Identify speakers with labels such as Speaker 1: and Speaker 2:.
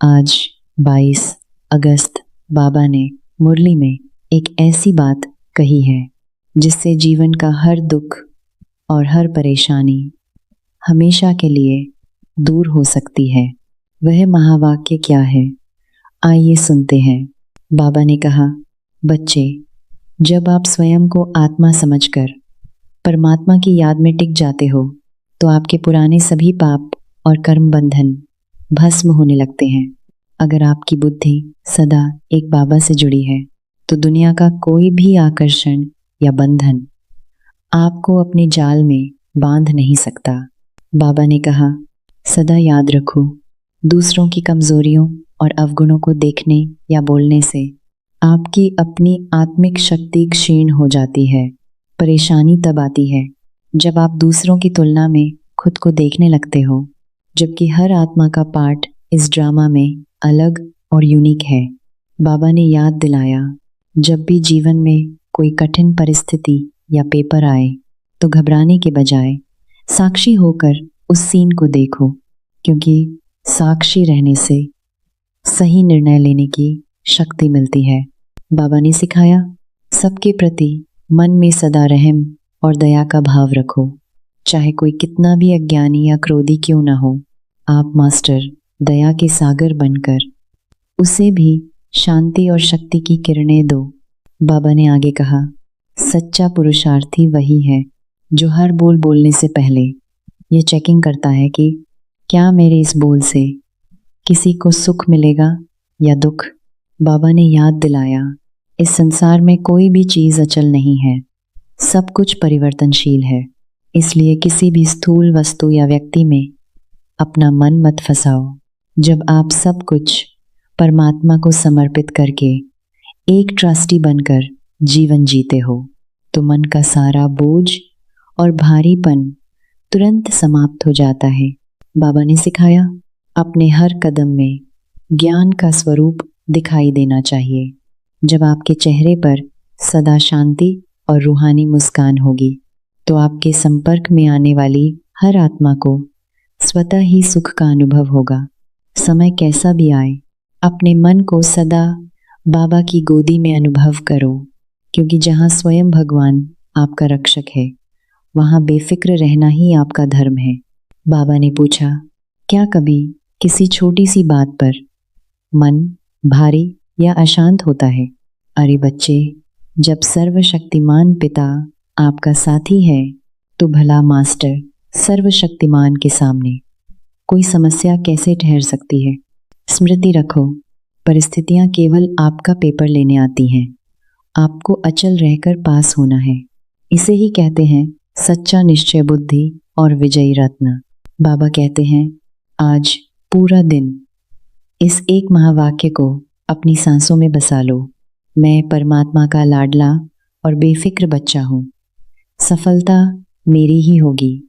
Speaker 1: आज 22 अगस्त बाबा ने मुरली में एक ऐसी बात कही है जिससे जीवन का हर दुख और हर परेशानी हमेशा के लिए दूर हो सकती है। वह महावाक्य क्या है, आइए सुनते हैं। बाबा ने कहा, बच्चे, जब आप स्वयं को आत्मा समझकर परमात्मा की याद में टिक जाते हो तो आपके पुराने सभी पाप और कर्म बंधन भस्म होने लगते हैं। अगर आपकी बुद्धि सदा एक बाबा से जुड़ी है तो दुनिया का कोई भी आकर्षण या बंधन आपको अपने जाल में बांध नहीं सकता। बाबा ने कहा, सदा याद रखो, दूसरों की कमजोरियों और अवगुणों को देखने या बोलने से आपकी अपनी आत्मिक शक्ति क्षीण हो जाती है। परेशानी तब आती है जब आप दूसरों की तुलना में खुद को देखने लगते हो, जबकि हर आत्मा का पार्ट इस ड्रामा में अलग और यूनिक है। बाबा ने याद दिलाया, जब भी जीवन में कोई कठिन परिस्थिति या पेपर आए तो घबराने के बजाय साक्षी होकर उस सीन को देखो, क्योंकि साक्षी रहने से सही निर्णय लेने की शक्ति मिलती है। बाबा ने सिखाया, सबके प्रति मन में सदा रहम और दया का भाव रखो, चाहे कोई कितना भी अज्ञानी या क्रोधी क्यों ना हो। आप मास्टर दया के सागर बनकर उसे भी शांति और शक्ति की किरणें दो। बाबा ने आगे कहा, सच्चा पुरुषार्थी वही है जो हर बोल बोलने से पहले ये चेकिंग करता है कि क्या मेरे इस बोल से किसी को सुख मिलेगा या दुख। बाबा ने याद दिलाया, इस संसार में कोई भी चीज़ अचल नहीं है, सब कुछ परिवर्तनशील है। इसलिए किसी भी स्थूल वस्तु या व्यक्ति में अपना मन मत फंसाओ। जब आप सब कुछ परमात्मा को समर्पित करके एक ट्रस्टी बनकर जीवन जीते हो तो मन का सारा बोझ और भारीपन तुरंत समाप्त हो जाता है। बाबा ने सिखाया, अपने हर कदम में ज्ञान का स्वरूप दिखाई देना चाहिए। जब आपके चेहरे पर सदा शांति और रूहानी मुस्कान होगी तो आपके संपर्क में आने वाली हर आत्मा को स्वतः ही सुख का अनुभव होगा। समय कैसा भी आए, अपने मन को सदा बाबा की गोदी में अनुभव करो, क्योंकि जहाँ स्वयं भगवान आपका रक्षक है वहाँ बेफिक्र रहना ही आपका धर्म है। बाबा ने पूछा, क्या कभी किसी छोटी सी बात पर मन भारी या अशांत होता है? अरे बच्चे, जब सर्वशक्तिमान पिता आपका साथी है तो भला मास्टर सर्वशक्तिमान के सामने कोई समस्या कैसे ठहर सकती है। स्मृति रखो, परिस्थितियां केवल आपका पेपर लेने आती हैं, आपको अचल रहकर पास होना है। इसे ही कहते हैं सच्चा निश्चय बुद्धि और विजयी रत्न। बाबा कहते हैं, आज पूरा दिन इस एक महावाक्य को अपनी सांसों में बसा लो, मैं परमात्मा का लाडला और बेफिक्र बच्चा हूँ। सफलता मेरी ही होगी,